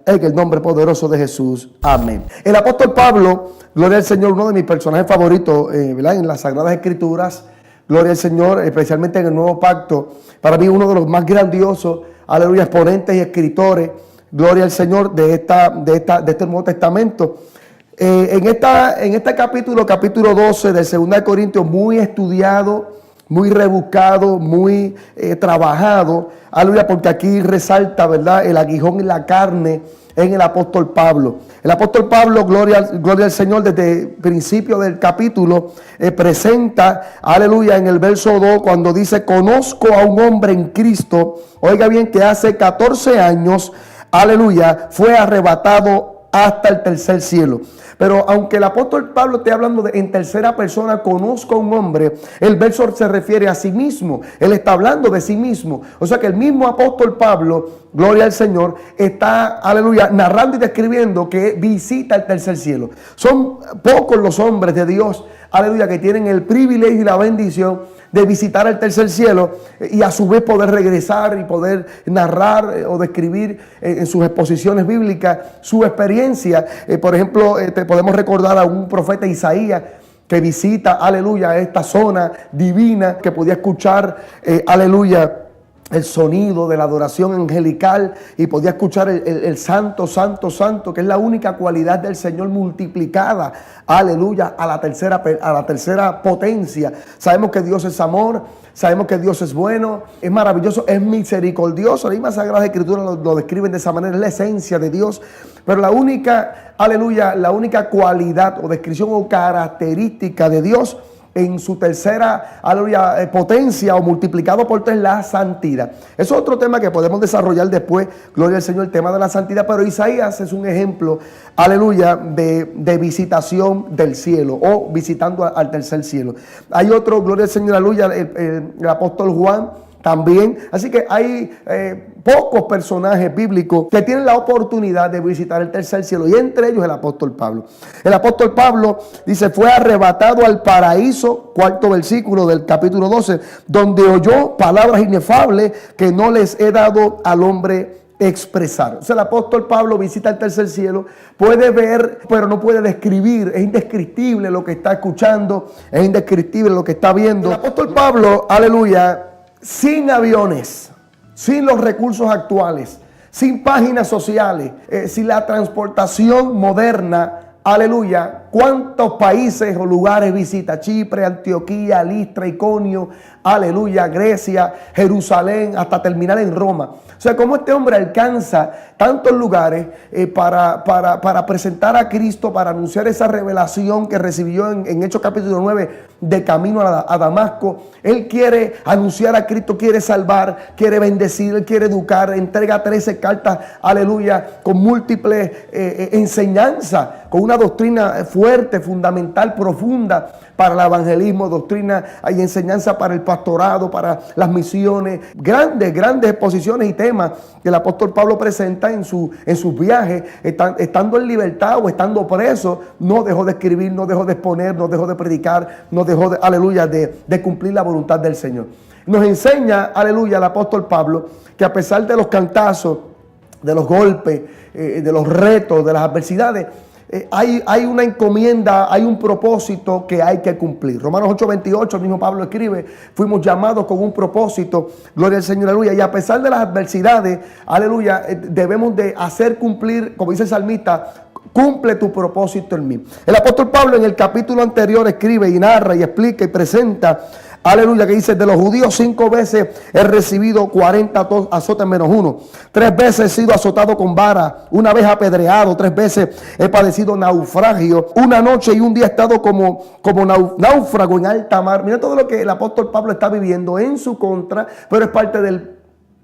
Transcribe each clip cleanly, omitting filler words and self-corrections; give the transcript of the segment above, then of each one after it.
En el nombre poderoso de Jesús. Amén. El apóstol Pablo, gloria al Señor, uno de mis personajes favoritos, ¿verdad?, en las Sagradas Escrituras. Gloria al Señor, especialmente en el Nuevo Pacto. Para mí uno de los más grandiosos, aleluya, exponentes y escritores, gloria al Señor, de este Nuevo Testamento. En este capítulo 12 del 2 de Corintios, muy estudiado, muy rebuscado, muy trabajado, aleluya, porque aquí resalta, ¿verdad?, el aguijón y la carne en el apóstol Pablo. El apóstol Pablo, gloria al Señor, desde el principio del capítulo, presenta, aleluya, en el verso 2, cuando dice: conozco a un hombre en Cristo, oiga bien, que hace 14 años, aleluya, fue arrebatado hasta el tercer cielo. Pero aunque el apóstol Pablo esté hablando en tercera persona, conozco a un hombre, el verso se refiere a sí mismo. Él está hablando de sí mismo. O sea que el mismo apóstol Pablo, gloria al Señor, está, aleluya, narrando y describiendo que visita el tercer cielo. Son pocos los hombres de Dios, aleluya, que tienen el privilegio y la bendición de visitar el tercer cielo y a su vez poder regresar y poder narrar o describir en sus exposiciones bíblicas su experiencia. Por ejemplo, podemos recordar a un profeta Isaías que visita, aleluya, esta zona divina, que podía escuchar, aleluya, el sonido de la adoración angelical y podía escuchar el santo, santo, santo, que es la única cualidad del Señor multiplicada, aleluya, a la tercera potencia. Sabemos que Dios es amor, sabemos que Dios es bueno, es maravilloso, es misericordioso. La misma Sagrada Escritura lo describen de esa manera, es la esencia de Dios. Pero la única, aleluya, la única cualidad o descripción o característica de Dios en su tercera, aleluya, potencia o multiplicado por tres, la santidad. Es otro tema que podemos desarrollar después, gloria al Señor, el tema de la santidad. Pero Isaías es un ejemplo, aleluya, de visitación del cielo o visitando al tercer cielo. Hay otro, gloria al Señor, aleluya, el apóstol Juan también. Así que hay pocos personajes bíblicos que tienen la oportunidad de visitar el tercer cielo, y entre ellos el apóstol Pablo. El apóstol Pablo dice: fue arrebatado al paraíso, cuarto versículo del capítulo 12, donde oyó palabras inefables que no les he dado al hombre expresar. O sea, el apóstol Pablo visita el tercer cielo, puede ver, pero no puede describir. Es indescriptible lo que está escuchando, es indescriptible lo que está viendo. El apóstol Pablo, aleluya, sin aviones, sin los recursos actuales, sin páginas sociales, sin la transportación moderna, aleluya, ¿cuántos países o lugares visita? Chipre, Antioquía, Listra, Iconio, aleluya, Grecia, Jerusalén, hasta terminar en Roma. O sea, cómo este hombre alcanza tantos lugares para presentar a Cristo, para anunciar esa revelación que recibió en Hechos capítulo 9, de camino a Damasco. Él quiere anunciar a Cristo, quiere salvar, quiere bendecir, él quiere educar, entrega 13 cartas, aleluya, con múltiples enseñanzas, con una doctrina fuerte, fundamental, profunda para el evangelismo, doctrina y enseñanza para el pastorado, para las misiones, grandes exposiciones y temas que el apóstol Pablo presenta en sus viajes, estando en libertad o estando preso. No dejó de escribir, no dejó de exponer, no dejó de predicar, no dejó de, aleluya, de cumplir la voluntad del Señor. Nos enseña, aleluya, el apóstol Pablo, que a pesar de los cantazos, de los golpes, de los retos, de las adversidades, hay una encomienda, hay un propósito que hay que cumplir. Romanos 8:28, el mismo Pablo escribe: fuimos llamados con un propósito, gloria al Señor, aleluya. Y a pesar de las adversidades, aleluya, debemos de hacer cumplir, como dice el salmista: cumple tu propósito en mí. El apóstol Pablo en el capítulo anterior escribe y narra y explica y presenta, aleluya, que dice: de los judíos 5 veces he recibido 40 azotes menos uno. 3 veces he sido azotado con vara, 1 vez apedreado, 3 veces he padecido naufragio. 1 noche y 1 día he estado como náufrago en alta mar. Mira todo lo que el apóstol Pablo está viviendo en su contra, pero es parte del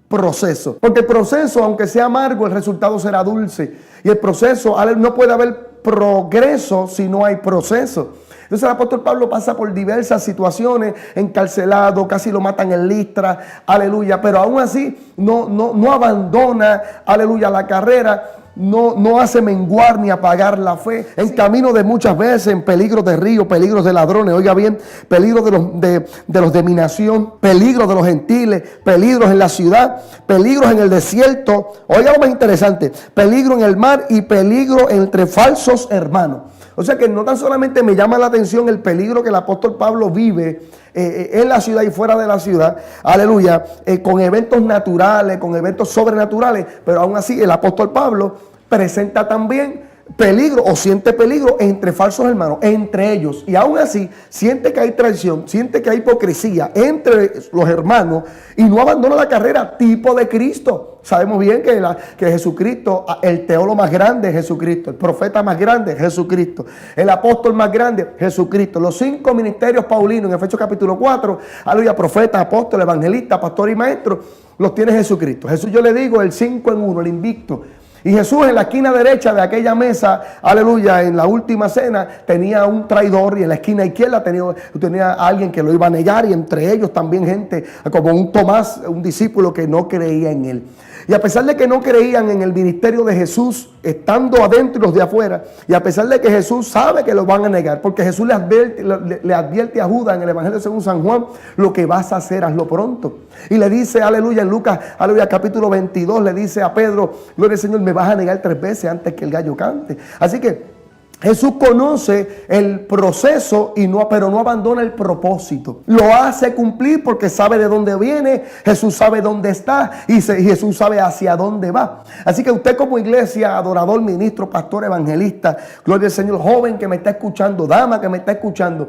proceso. Porque el proceso, aunque sea amargo, el resultado será dulce. Y el proceso, no puede haber progreso si no hay proceso. Entonces el apóstol Pablo pasa por diversas situaciones, encarcelado, casi lo matan en Listra, aleluya, pero aún así no abandona, aleluya, la carrera. no hace menguar ni apagar la fe. En camino de muchas veces, en peligros de río, peligros de ladrones, oiga bien, peligros de los de mi nación, peligros de los gentiles, peligros en la ciudad, peligros en el desierto. Oiga lo más interesante, peligro en el mar y peligro entre falsos hermanos. O sea que no tan solamente me llama la atención el peligro que el apóstol Pablo vive en la ciudad y fuera de la ciudad, aleluya, con eventos naturales, con eventos sobrenaturales, pero aún así el apóstol Pablo presenta también peligro o siente peligro entre falsos hermanos, entre ellos, y aún así siente que hay traición, siente que hay hipocresía entre los hermanos y no abandona la carrera tipo de Cristo. Sabemos bien que Jesucristo, el teólogo más grande es Jesucristo, el profeta más grande es Jesucristo, el apóstol más grande Jesucristo. Los 5 ministerios paulinos en Efesios capítulo 4, aleluya, profeta, apóstol, evangelista, pastor y maestro, los tiene Jesucristo. Jesús, yo le digo, el 5 en 1, el invicto. Y Jesús en la esquina derecha de aquella mesa, aleluya, en la última cena, tenía un traidor, y en la esquina izquierda tenía a alguien que lo iba a negar, y entre ellos también gente como un Tomás, un discípulo que no creía en él. Y a pesar de que no creían en el ministerio de Jesús, estando adentro y los de afuera, y a pesar de que Jesús sabe que lo van a negar, porque Jesús le advierte a Judas en el Evangelio según San Juan, lo que vas a hacer, hazlo pronto. Y le dice, aleluya, en Lucas, aleluya, capítulo 22, le dice a Pedro, gloria al Señor, me vas a negar 3 veces antes que el gallo cante. Así que Jesús conoce el proceso pero no abandona el propósito. Lo hace cumplir porque sabe de dónde viene, Jesús sabe dónde está y Jesús sabe hacia dónde va. Así que usted como iglesia, adorador, ministro, pastor, evangelista, gloria al Señor, joven que me está escuchando, dama que me está escuchando,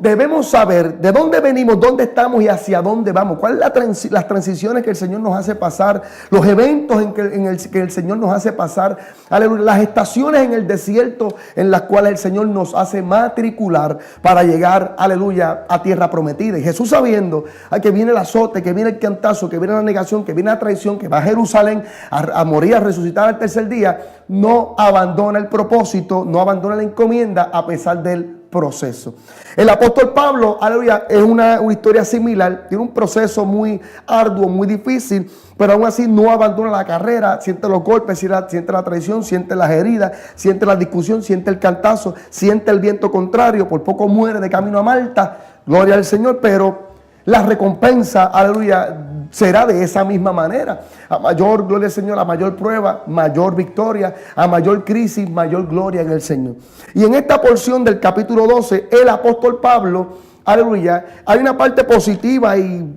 debemos saber de dónde venimos, dónde estamos y hacia dónde vamos. ¿Cuáles son las transiciones que el Señor nos hace pasar? Los eventos que el Señor nos hace pasar. Aleluya. Las estaciones en el desierto en las cuales el Señor nos hace matricular para llegar, aleluya, a tierra prometida. Y Jesús, sabiendo que viene el azote, que viene el cantazo, que viene la negación, que viene la traición, que va a Jerusalén a morir, a resucitar al tercer día, no abandona el propósito, no abandona la encomienda a pesar del proceso. El apóstol Pablo, aleluya, es una historia similar, tiene un proceso muy arduo, muy difícil, pero aún así no abandona la carrera, siente los golpes, siente la traición, siente las heridas, siente la discusión, siente el cantazo, siente el viento contrario, por poco muere de camino a Malta, gloria al Señor, pero la recompensa, aleluya, será de esa misma manera. A mayor, gloria al Señor, a mayor prueba, mayor victoria, a mayor crisis, mayor gloria en el Señor. Y en esta porción del capítulo 12, el apóstol Pablo, aleluya, hay una parte positiva y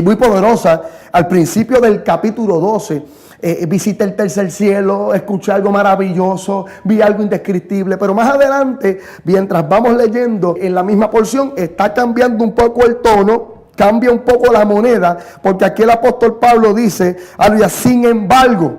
muy poderosa. Al principio del capítulo 12, visité el tercer cielo, escuché algo maravilloso, vi algo indescriptible, pero más adelante, mientras vamos leyendo en la misma porción, está cambiando un poco el tono, cambia un poco la moneda, porque aquí el apóstol Pablo dice, aleluya, sin embargo,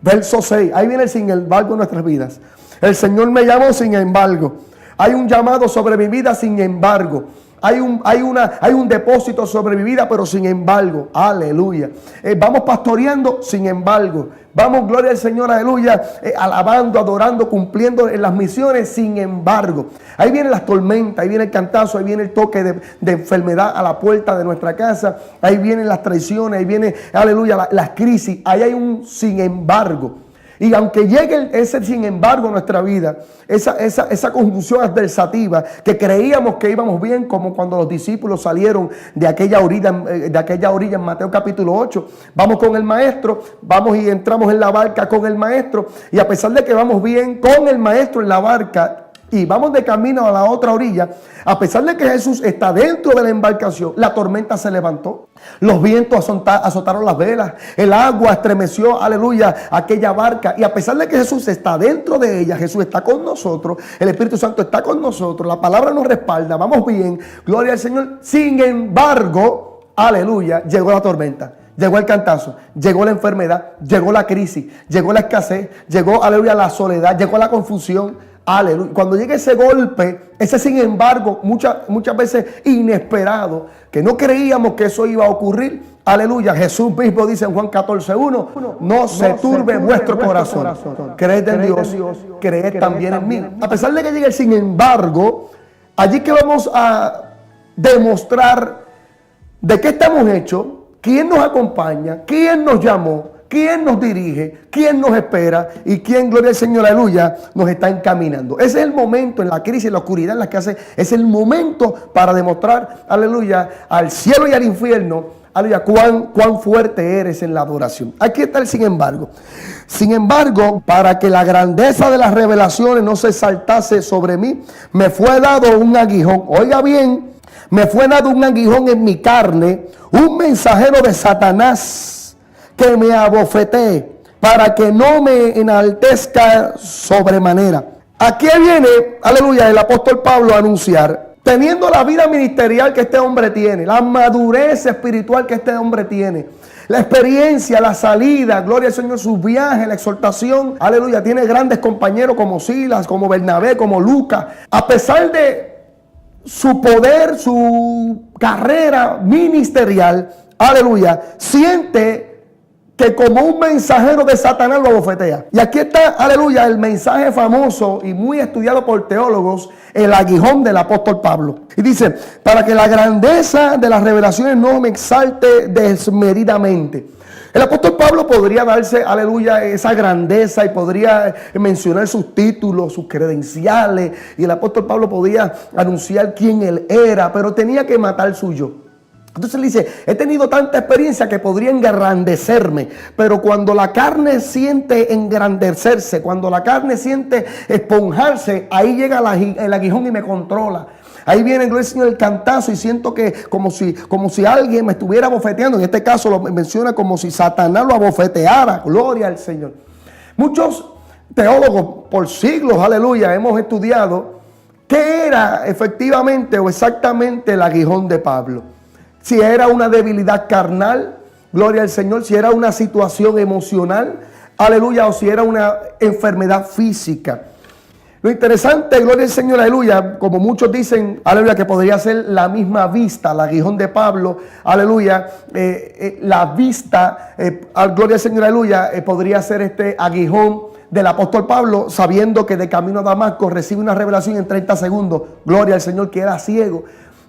verso 6, ahí viene el sin embargo en nuestras vidas. El Señor me llamó sin embargo. Hay un llamado sobre mi vida sin embargo. Hay un depósito sobre mi vida, pero sin embargo, aleluya. Vamos pastoreando, sin embargo. Vamos, gloria al Señor, aleluya, alabando, adorando, cumpliendo en las misiones, sin embargo. Ahí vienen las tormentas, ahí viene el cantazo, ahí viene el toque de enfermedad a la puerta de nuestra casa. Ahí vienen las traiciones, ahí viene, aleluya, las crisis. Ahí hay un sin embargo. Y aunque llegue ese sin embargo a nuestra vida, esa conjunción adversativa que creíamos que íbamos bien, como cuando los discípulos salieron de aquella orilla en Mateo capítulo 8, vamos con el maestro, vamos y entramos en la barca con el maestro, y a pesar de que vamos bien con el maestro en la barca, y vamos de camino a la otra orilla, a pesar de que Jesús está dentro de la embarcación, la tormenta se levantó, los vientos azotaron las velas, el agua estremeció, aleluya, aquella barca, y a pesar de que Jesús está dentro de ella, Jesús está con nosotros, el Espíritu Santo está con nosotros, la palabra nos respalda, vamos bien, gloria al Señor. Sin embargo, aleluya, llegó la tormenta. Llegó el cantazo, llegó la enfermedad, llegó la crisis, llegó la escasez, llegó, aleluya, la soledad, llegó la confusión, aleluya. Cuando llega ese golpe, ese sin embargo, muchas veces inesperado, que no creíamos que eso iba a ocurrir, aleluya, Jesús mismo dice en Juan 14:1, no se turbe vuestro corazón, creed en Dios, creed también en mí. A pesar de que llegue el sin embargo, allí que vamos a demostrar de qué estamos hechos, quién nos acompaña, quién nos llamó, quién nos dirige, quién nos espera y quién, gloria al Señor, aleluya, nos está encaminando. Ese es el momento en la crisis, en la oscuridad en la que hace, es el momento para demostrar, aleluya, al cielo y al infierno, aleluya, cuán fuerte eres en la adoración. Aquí está el sin embargo. Sin embargo, para que la grandeza de las revelaciones no se saltase sobre mí, me fue dado un aguijón. Oiga bien, me fue dado un aguijón en mi carne, un mensajero de Satanás que me abofetee, para que no me enaltezca sobremanera. Aquí viene, aleluya, el apóstol Pablo a anunciar, teniendo la vida ministerial que este hombre tiene, la madurez espiritual que este hombre tiene, la experiencia, la salida, gloria al Señor, sus viajes, la exhortación, aleluya, tiene grandes compañeros como Silas, como Bernabé, como Lucas. A pesar de su poder, su carrera ministerial, aleluya, siente que como un mensajero de Satanás lo abofetea. Y aquí está, aleluya, el mensaje famoso y muy estudiado por teólogos, el aguijón del apóstol Pablo. Y dice, para que la grandeza de las revelaciones no me exalte desmedidamente. El apóstol Pablo podría darse, aleluya, esa grandeza y podría mencionar sus títulos, sus credenciales. Y el apóstol Pablo podía anunciar quién él era, pero tenía que matar su yo. Entonces él dice, he tenido tanta experiencia que podría engrandecerme, pero cuando la carne siente engrandecerse, cuando la carne siente esponjarse, ahí llega el aguijón y me controla. Ahí viene, gloria al Señor, el cantazo y siento que como si alguien me estuviera abofeteando. En este caso lo menciona como si Satanás lo abofeteara. Gloria al Señor. Muchos teólogos por siglos, aleluya, hemos estudiado qué era efectivamente o exactamente el aguijón de Pablo. Si era una debilidad carnal, gloria al Señor, si era una situación emocional, aleluya, o si era una enfermedad física. Lo interesante, gloria al Señor, aleluya, como muchos dicen, aleluya, que podría ser la misma vista, el aguijón de Pablo, aleluya, la vista, gloria al Señor, aleluya, podría ser este aguijón del apóstol Pablo, sabiendo que de camino a Damasco recibe una revelación en 30 segundos, gloria al Señor, que era ciego.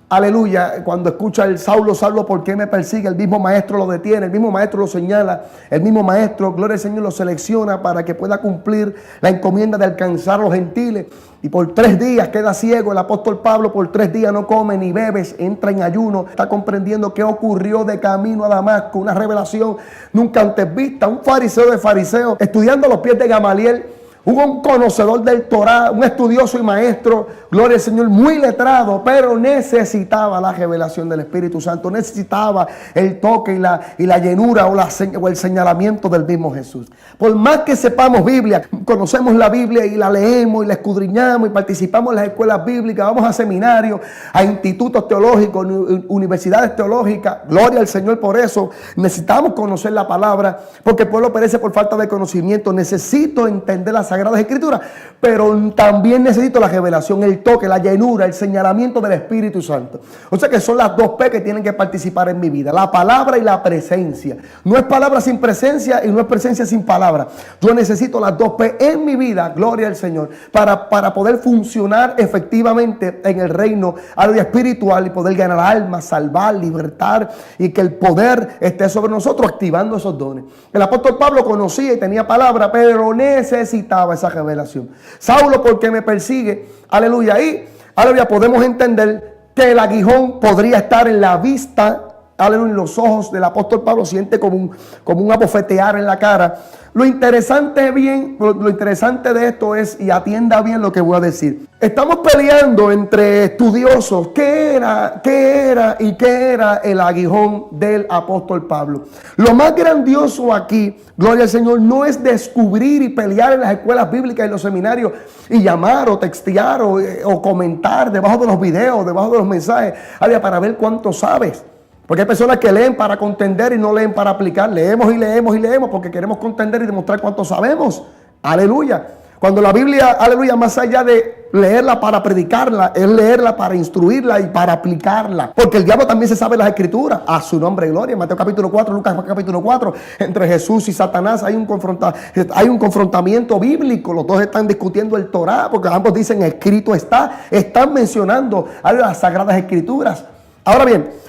Aleluya, cuando escucha el Saulo, Saulo, ¿por qué me persigue? El mismo maestro lo detiene, el mismo maestro lo señala, el mismo maestro, gloria al Señor, lo selecciona para que pueda cumplir la encomienda de alcanzar a los gentiles. Y por 3 días queda ciego el apóstol Pablo, por 3 días no come ni bebe, entra en ayuno, está comprendiendo qué ocurrió de camino a Damasco, una revelación nunca antes vista, un fariseo de fariseos, estudiando a los pies de Gamaliel. Hubo un conocedor del Torá, un estudioso y maestro, gloria al Señor, muy letrado, pero necesitaba la revelación del Espíritu Santo, necesitaba el toque y la llenura o el señalamiento del mismo Jesús. Por más que sepamos Biblia, conocemos la Biblia y la leemos y la escudriñamos y participamos en las escuelas bíblicas, vamos a seminarios, a institutos teológicos, universidades teológicas, gloria al Señor por eso. Necesitamos conocer la palabra, porque el pueblo perece por falta de conocimiento. Necesito entender las Sagradas Escrituras, pero también necesito la revelación, el toque, la llenura, el señalamiento del Espíritu Santo. O sea que son las 2 P que tienen que participar en mi vida, la palabra y la presencia. No es palabra sin presencia y no es presencia sin palabra. Yo necesito las 2 P en mi vida, gloria al Señor, para poder funcionar efectivamente en el reino espiritual y poder ganar almas, salvar, libertar y que el poder esté sobre nosotros activando esos dones. El apóstol Pablo conocía y tenía palabra, pero necesitaba esa revelación. Saulo, ¿por qué me persigue? Aleluya. Y aleluya, podemos entender que el aguijón podría estar en la vista, aleluya, en los ojos del apóstol Pablo. Siente como un abofetear en la cara. Lo interesante de esto es, y atienda bien lo que voy a decir. Estamos peleando entre estudiosos qué era el aguijón del apóstol Pablo. Lo más grandioso aquí, gloria al Señor, no es descubrir y pelear en las escuelas bíblicas y los seminarios y llamar o textear o comentar debajo de los videos, debajo de los mensajes, para ver cuánto sabes. Porque hay personas que leen para contender y no leen para aplicar. Leemos y leemos y leemos porque queremos contender y demostrar cuánto sabemos. Aleluya. Cuando la Biblia, aleluya, más allá de leerla para predicarla, es leerla para instruirla y para aplicarla. Porque el diablo también se sabe las Escrituras. A su nombre, gloria. Mateo capítulo 4, Lucas capítulo 4. Entre Jesús y Satanás hay un confrontamiento bíblico. Los dos están discutiendo el Torá porque ambos dicen escrito está. Están mencionando las Sagradas Escrituras. Ahora bien,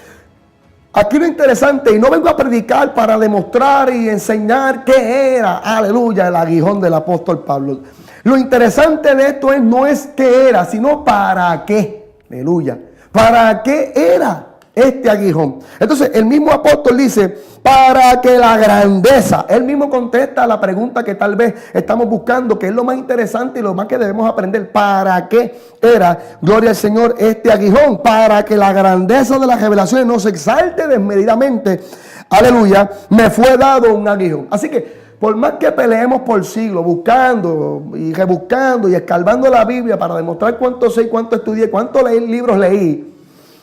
Aquí lo interesante, y no vengo a predicar para demostrar y enseñar qué era, aleluya, el aguijón del apóstol Pablo. Lo interesante de esto no es qué era, sino para qué, aleluya, para qué era este aguijón. Entonces el mismo apóstol dice, para que la grandeza, él mismo contesta a la pregunta que tal vez estamos buscando, que es lo más interesante y lo más que debemos aprender. ¿Para qué era, gloria al Señor, este aguijón? Para que la grandeza de las revelaciones no se exalte desmedidamente, aleluya, me fue dado un aguijón. Así que por más que peleemos por siglos, buscando y rebuscando y escarbando la Biblia para demostrar cuánto sé, cuánto estudié, cuántos libros leí,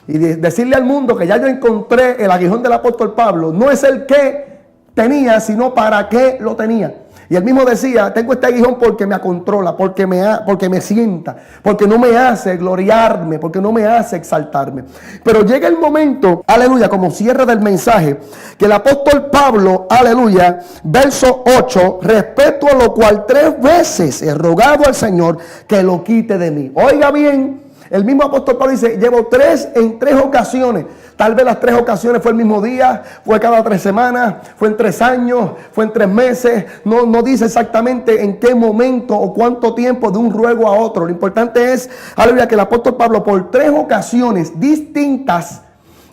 y decirle al mundo que ya yo encontré el aguijón del apóstol Pablo, no es el que tenía, sino para qué lo tenía. Y él mismo decía, tengo este aguijón porque me controla, porque me sienta, porque no me hace gloriarme, porque no me hace exaltarme. Pero llega el momento, aleluya, como cierre del mensaje, que el apóstol Pablo, aleluya, verso 8, respecto a lo cual 3 veces he rogado al Señor que lo quite de mí. Oiga bien, el mismo apóstol Pablo dice, llevo en 3 ocasiones. Tal vez las 3 ocasiones fue el mismo día, fue cada 3 semanas, fue en 3 años, fue en 3 meses. No dice exactamente en qué momento o cuánto tiempo de un ruego a otro. Lo importante es, aleluya, que el apóstol Pablo por 3 ocasiones distintas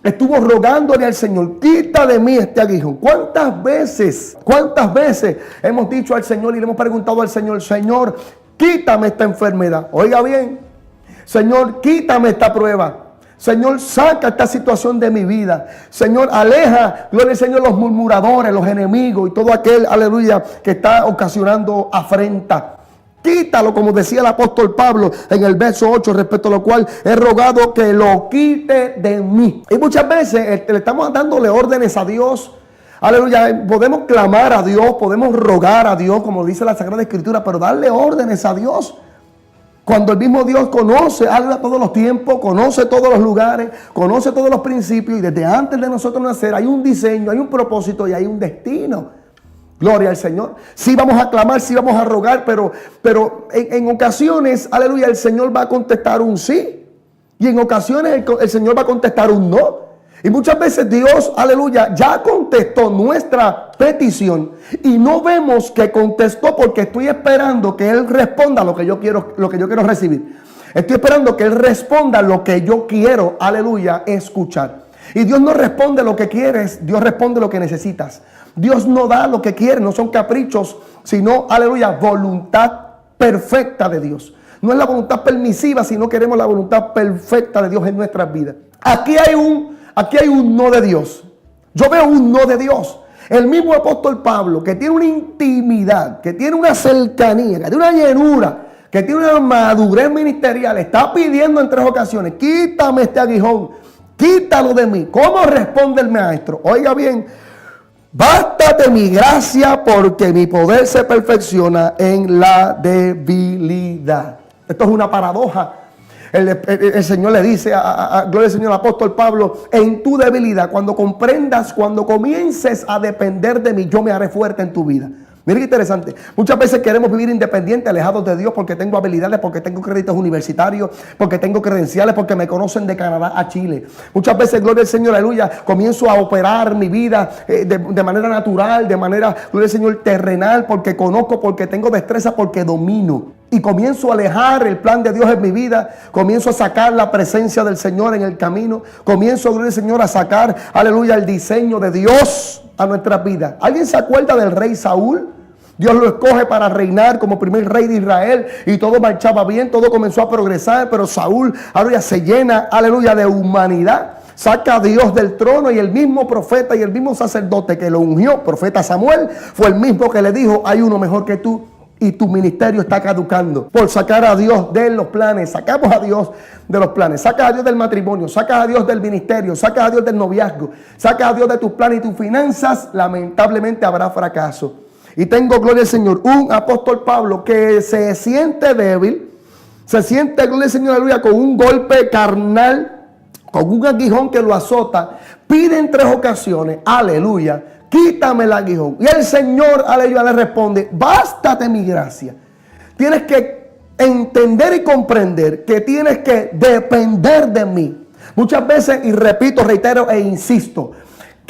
estuvo rogándole al Señor, quita de mí este aguijón. ¿Cuántas veces hemos dicho al Señor y le hemos preguntado al Señor, Señor, quítame esta enfermedad? Oiga bien, Señor, quítame esta prueba. Señor, saca esta situación de mi vida. Señor, aleja, gloria al Señor, los murmuradores, los enemigos y todo aquel, aleluya, que está ocasionando afrenta. Quítalo, como decía el apóstol Pablo en el verso 8, respecto a lo cual he rogado que lo quite de mí. Y muchas veces le estamos dándole órdenes a Dios. Aleluya, podemos clamar a Dios, podemos rogar a Dios, como dice la Sagrada Escritura, pero darle órdenes a Dios. Cuando el mismo Dios conoce, habla todos los tiempos, conoce todos los lugares, conoce todos los principios, y desde antes de nosotros nacer hay un diseño, hay un propósito y hay un destino. Gloria al Señor. Sí vamos a clamar, sí vamos a rogar, pero en ocasiones, aleluya, el Señor va a contestar un sí. Y en ocasiones el Señor va a contestar un no. Y muchas veces Dios, aleluya, ya contestó nuestra petición y no vemos que contestó porque estoy esperando que Él responda lo que yo quiero recibir. Estoy esperando que Él responda lo que yo quiero, aleluya, escuchar. Y Dios no responde lo que quieres, Dios responde lo que necesitas. Dios no da lo que quiere, no son caprichos, sino, aleluya, voluntad perfecta de Dios. No es la voluntad permisiva, sino queremos la voluntad perfecta de Dios en nuestras vidas. Aquí hay un no de Dios. Yo veo un no de Dios. El mismo apóstol Pablo, que tiene una intimidad, que tiene una cercanía, que tiene una llenura, que tiene una madurez ministerial, está pidiendo en 3 ocasiones, quítame este aguijón, quítalo de mí. ¿Cómo responde el maestro? Oiga bien, bástate mi gracia porque mi poder se perfecciona en la debilidad. Esto es una paradoja. El Señor le dice gloria al Señor, al apóstol Pablo, en tu debilidad, cuando comprendas, cuando comiences a depender de mí, yo me haré fuerte en tu vida. Mira qué interesante. Muchas veces queremos vivir independientes, alejados de Dios, porque tengo habilidades, porque tengo créditos universitarios, porque tengo credenciales, porque me conocen de Canadá a Chile. Muchas veces, gloria al Señor, aleluya, comienzo a operar mi vida de manera natural, de manera, gloria al Señor, terrenal, porque conozco, porque tengo destreza, porque domino. Y comienzo a alejar el plan de Dios en mi vida. Comienzo a sacar la presencia del Señor en el camino. Comienzo, gloria al Señor, a sacar, aleluya, el diseño de Dios a nuestras vidas. ¿Alguien se acuerda del rey Saúl? Dios lo escoge para reinar como primer rey de Israel y todo marchaba bien, todo comenzó a progresar, pero Saúl, aleluya, se llena, aleluya, de humanidad. Saca a Dios del trono y el mismo profeta y el mismo sacerdote que lo ungió, profeta Samuel, fue el mismo que le dijo, hay uno mejor que tú. Y tu ministerio está caducando por sacar a Dios de los planes. Sacamos a Dios de los planes. Sacas a Dios del matrimonio. Sacas a Dios del ministerio. Sacas a Dios del noviazgo. Sacas a Dios de tus planes y tus finanzas. Lamentablemente habrá fracaso. Y tengo, gloria al Señor, un apóstol Pablo que se siente débil. Se siente, gloria al Señor, aleluya, con un golpe carnal, con un aguijón que lo azota. Pide en 3 ocasiones, aleluya, quítame el aguijón. Y el Señor, aleluya, le responde, bástate mi gracia. Tienes que entender y comprender que tienes que depender de mí. Muchas veces, y repito, reitero e insisto,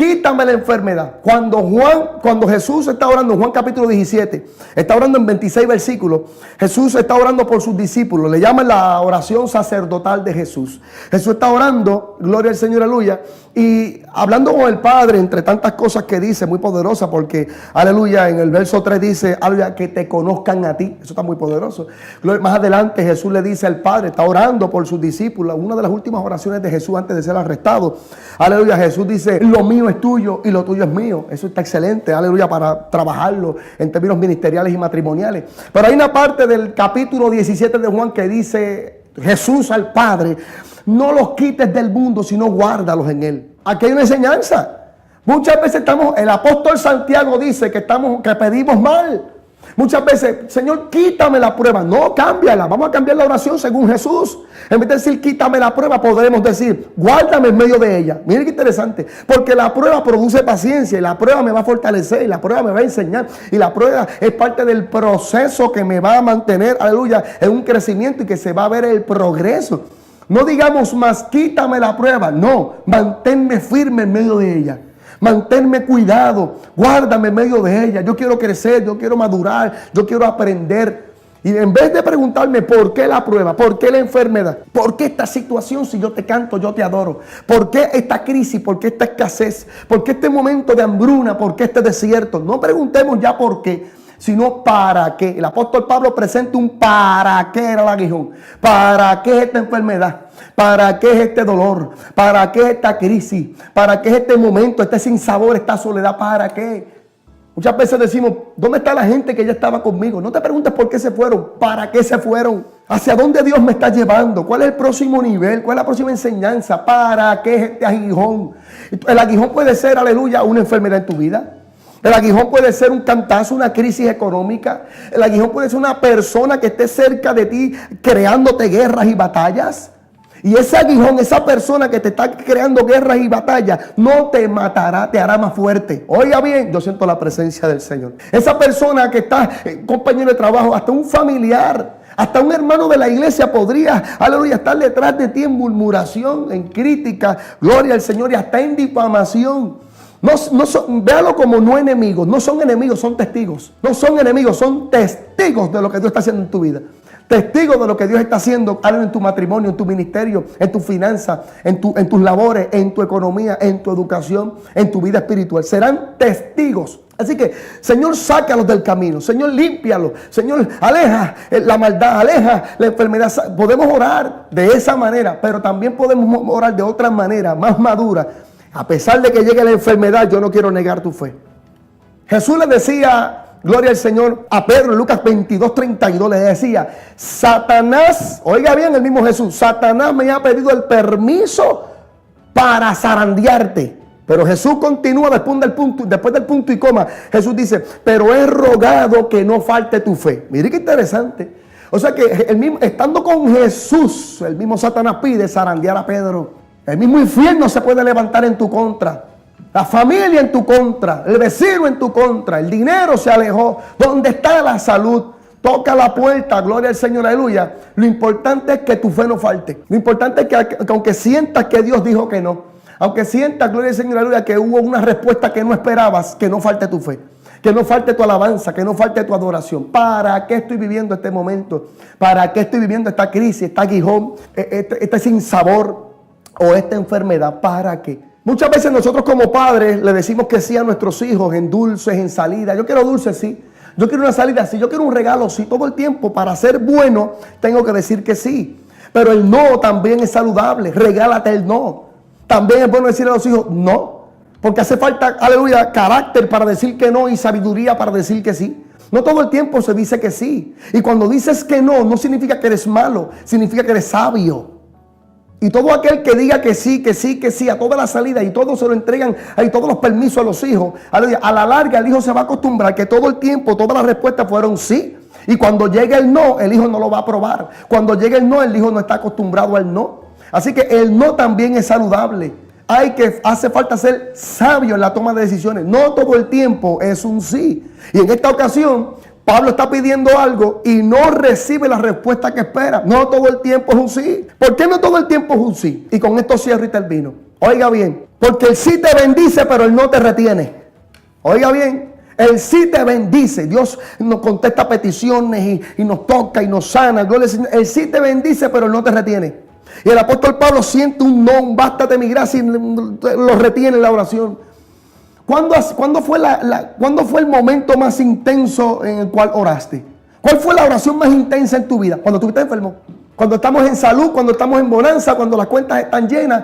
quítame la enfermedad. Cuando Jesús está orando en Juan capítulo 17, está orando en 26 versículos, Jesús está orando por sus discípulos, le llaman la oración sacerdotal de Jesús. Jesús está orando, gloria al Señor, aleluya, y hablando con el Padre, entre tantas cosas que dice, muy poderosa, porque, aleluya, en el verso 3 dice, aleluya, que te conozcan a ti. Eso está muy poderoso. Más adelante Jesús le dice al Padre, está orando por sus discípulos, una de las últimas oraciones de Jesús antes de ser arrestado. Aleluya, Jesús dice, lo mío es tuyo y lo tuyo es mío. Eso está excelente, aleluya, para trabajarlo en términos ministeriales y matrimoniales. Pero hay una parte del capítulo 17 de Juan que dice Jesús al Padre, no los quites del mundo, sino guárdalos en él. Aquí hay una enseñanza. Muchas veces el apóstol Santiago dice que pedimos mal. Muchas veces, Señor, quítame la prueba. No, cámbiala. Vamos a cambiar la oración según Jesús. En vez de decir, quítame la prueba, podremos decir, guárdame en medio de ella. Miren qué interesante. Porque la prueba produce paciencia y la prueba me va a fortalecer y la prueba me va a enseñar. Y la prueba es parte del proceso que me va a mantener, aleluya, en un crecimiento y que se va a ver el progreso. No digamos más, quítame la prueba. No, manténme firme en medio de ella. Manténme cuidado, guárdame en medio de ella. Yo quiero crecer, yo quiero madurar, yo quiero aprender. Y en vez de preguntarme por qué la prueba, por qué la enfermedad, por qué esta situación, si yo te canto, yo te adoro, por qué esta crisis, por qué esta escasez, por qué este momento de hambruna, por qué este desierto, no preguntemos ya por qué, sino para qué. El apóstol Pablo presenta un para qué era el aguijón, para qué esta enfermedad, para qué es este dolor, para qué es esta crisis, para qué es este momento, este sinsabor, esta soledad, para qué. Muchas veces decimos, ¿dónde está la gente que ya estaba conmigo? No te preguntes por qué se fueron, para qué se fueron, hacia dónde Dios me está llevando, cuál es el próximo nivel, cuál es la próxima enseñanza, para qué es este aguijón. El aguijón puede ser, aleluya, una enfermedad en tu vida. El aguijón puede ser un cantazo, una crisis económica. El aguijón puede ser una persona que esté cerca de ti creándote guerras y batallas. Y ese aguijón, esa persona que te está creando guerras y batallas, no te matará, te hará más fuerte. Oiga bien, yo siento la presencia del Señor. Esa persona que está, compañero de trabajo, hasta un familiar, hasta un hermano de la iglesia podría, aleluya, estar detrás de ti en murmuración, en crítica, gloria al Señor, y hasta en difamación. Véalo como no enemigos, no son enemigos, son testigos. No son enemigos, son testigos de lo que Dios está haciendo en tu vida. Testigos de lo que Dios está haciendo en tu matrimonio, en tu ministerio, en tu finanzas, en tus labores, en tu economía, en tu educación, en tu vida espiritual. Serán testigos. Así que, Señor, sácalos del camino. Señor, límpialos. Señor, aleja la maldad, aleja la enfermedad. Podemos orar de esa manera, pero también podemos orar de otra manera, más madura. A pesar de que llegue la enfermedad, yo no quiero negar tu fe. Jesús le decía, gloria al Señor, a Pedro en Lucas 22:32 le decía, Satanás, oiga bien el mismo Jesús, Satanás me ha pedido el permiso para zarandearte. Pero Jesús continúa después del punto y coma. Jesús dice, pero he rogado que no falte tu fe. Mire qué interesante. O sea que estando con Jesús, el mismo Satanás pide zarandear a Pedro. El mismo infierno se puede levantar en tu contra. La familia en tu contra, el vecino en tu contra, el dinero se alejó. ¿Dónde está la salud? Toca la puerta, gloria al Señor, aleluya. Lo importante es que tu fe no falte. Lo importante es que aunque sientas que Dios dijo que no, aunque sientas, gloria al Señor, aleluya, que hubo una respuesta que no esperabas, que no falte tu fe. Que no falte tu alabanza, que no falte tu adoración. ¿Para qué estoy viviendo este momento? ¿Para qué estoy viviendo esta crisis, este aguijón, este sinsabor o esta enfermedad? ¿Para qué? Muchas veces nosotros como padres le decimos que sí a nuestros hijos en dulces, en salida. Yo quiero dulces, sí. Yo quiero una salida, sí. Yo quiero un regalo, sí. Todo el tiempo para ser bueno tengo que decir que sí. Pero el no también es saludable. Regálate el no. También es bueno decirle a los hijos no. Porque hace falta, aleluya, carácter para decir que no y sabiduría para decir que sí. No todo el tiempo se dice que sí. Y cuando dices que no, no significa que eres malo. Significa que eres sabio. Y todo aquel que diga que sí, que sí, que sí, a toda la salida y todo se lo entregan, y todos los permisos a los hijos, a la larga el hijo se va a acostumbrar que todo el tiempo, todas las respuestas fueron sí. Y cuando llegue el no, el hijo no lo va a aprobar. Cuando llegue el no, el hijo no está acostumbrado al no. Así que el no también es saludable. Hace falta ser sabio en la toma de decisiones. No todo el tiempo es un sí. Y en esta ocasión, Pablo está pidiendo algo y no recibe la respuesta que espera. No todo el tiempo es un sí. ¿Por qué no todo el tiempo es un sí? Y con esto cierro y termino. Oiga bien, Porque el sí te bendice, pero el no te retiene. Oiga bien, el sí te bendice. Dios nos contesta peticiones y nos toca y nos sana. El sí te bendice, pero el no te retiene. Y el apóstol Pablo siente un no, un bástate mi gracia, y lo retiene en la oración. ¿Cuándo fue el momento más intenso en el cual oraste? ¿Cuál fue la oración más intensa en tu vida? Cuando tú estás enfermo. Cuando estamos en salud, cuando estamos en bonanza, cuando las cuentas están llenas,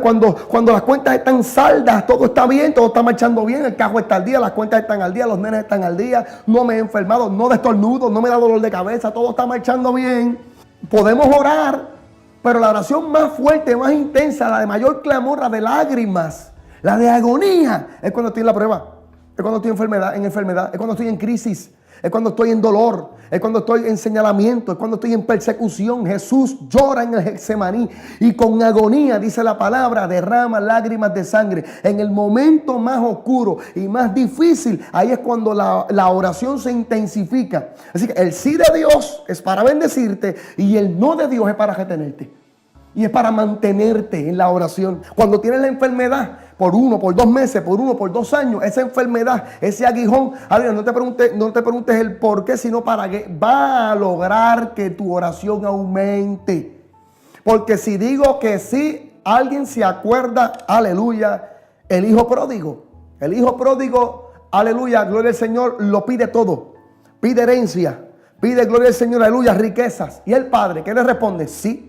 cuando las cuentas están saldas, todo está bien, todo está marchando bien, el carro está al día, las cuentas están al día, los nenes están al día, no me he enfermado, no destornudo, no me da dolor de cabeza, todo está marchando bien. Podemos orar, pero la oración más fuerte, más intensa, la de mayor clamor, la de lágrimas, la de agonía, es cuando estoy en la prueba, es cuando estoy en enfermedad, es cuando estoy en crisis. Es cuando estoy en dolor, es cuando estoy en señalamiento, es cuando estoy en persecución. Jesús llora en el Getsemaní y con agonía, dice la palabra, derrama lágrimas de sangre. En el momento más oscuro y más difícil, ahí es cuando la oración se intensifica. Así que el sí de Dios es para bendecirte y el no de Dios es para retenerte. Y es para mantenerte en la oración. Cuando tienes la enfermedad, por 1, por 2 meses, por 1, por 2 años, esa enfermedad, ese aguijón, no te preguntes el por qué, sino para qué va a lograr que tu oración aumente. Porque si digo que sí, alguien se acuerda, aleluya, el hijo pródigo. El hijo pródigo, aleluya, gloria al Señor, lo pide todo. Pide herencia, pide, gloria al Señor, aleluya, riquezas. Y el padre, ¿qué le responde? Sí.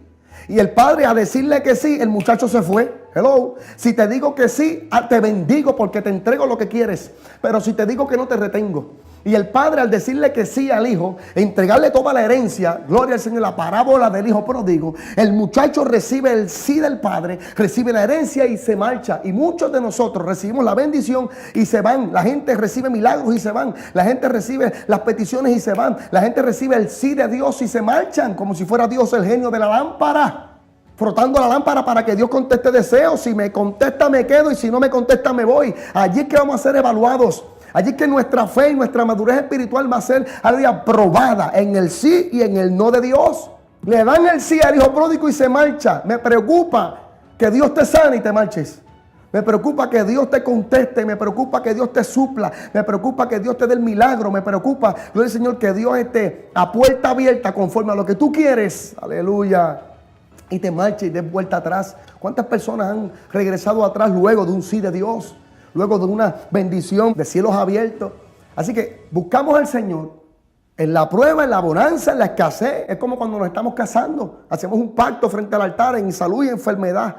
Y el padre, a decirle que sí, el muchacho se fue. Hello. Si te digo que sí, te bendigo porque te entrego lo que quieres. Pero si te digo que no, te retengo. Y el padre, al decirle que sí al hijo, entregarle toda la herencia, gloria al Señor, la parábola del hijo pródigo, el muchacho recibe el sí del padre, recibe la herencia y se marcha. Y muchos de nosotros recibimos la bendición y se van. La gente recibe milagros y se van. La gente recibe las peticiones y se van. La gente recibe el sí de Dios y se marchan, como si fuera Dios el genio de la lámpara, frotando la lámpara para que Dios conteste deseos. Si me contesta me quedo y si no me contesta me voy. Allí es que vamos a ser evaluados. Allí es que nuestra fe y nuestra madurez espiritual va a ser probada en el sí y en el no de Dios. Le dan el sí al hijo pródigo y se marcha. Me preocupa que Dios te sane y te marches. Me preocupa que Dios te conteste, me preocupa que Dios te supla, me preocupa que Dios te dé el milagro, me preocupa, gloria al Señor, que Dios esté a puerta abierta conforme a lo que tú quieres. Aleluya. Y te marches y des vuelta atrás. ¿Cuántas personas han regresado atrás luego de un sí de Dios? Luego de una bendición de cielos abiertos. Así que buscamos al Señor en la prueba, en la bonanza, en la escasez. Es como cuando nos estamos casando. Hacemos un pacto frente al altar en salud y enfermedad.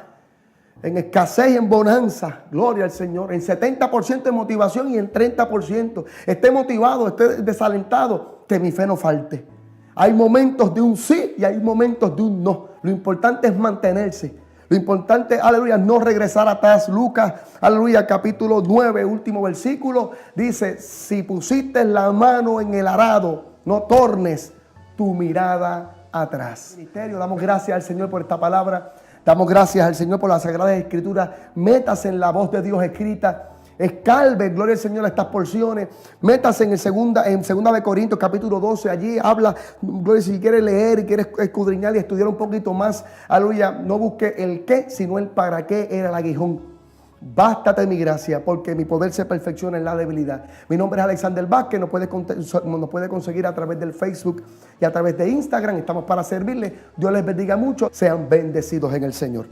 En escasez y en bonanza. Gloria al Señor. En 70% de motivación y en 30%. Esté motivado, esté desalentado, que mi fe no falte. Hay momentos de un sí y hay momentos de un no. Lo importante es mantenerse. Lo importante, aleluya, no regresar atrás. Lucas, aleluya, capítulo 9, último versículo, dice: si pusiste la mano en el arado, no tornes tu mirada atrás. Ministerio, damos gracias al Señor por esta palabra. Damos gracias al Señor por las Sagradas Escrituras. Métase en la voz de Dios escrita. Escalve, gloria al Señor, estas porciones. Métase en segunda de Corintios capítulo 12. Allí habla, gloria, si quiere leer y quiere escudriñar y estudiar un poquito más, aleluya, no busque el qué, sino el para qué era el aguijón. Bástate mi gracia, porque mi poder se perfecciona en la debilidad. Mi nombre es Alexander Vázquez. Nos puede conseguir a través del Facebook y a través de Instagram. Estamos para servirle. Dios les bendiga mucho. Sean bendecidos en el Señor.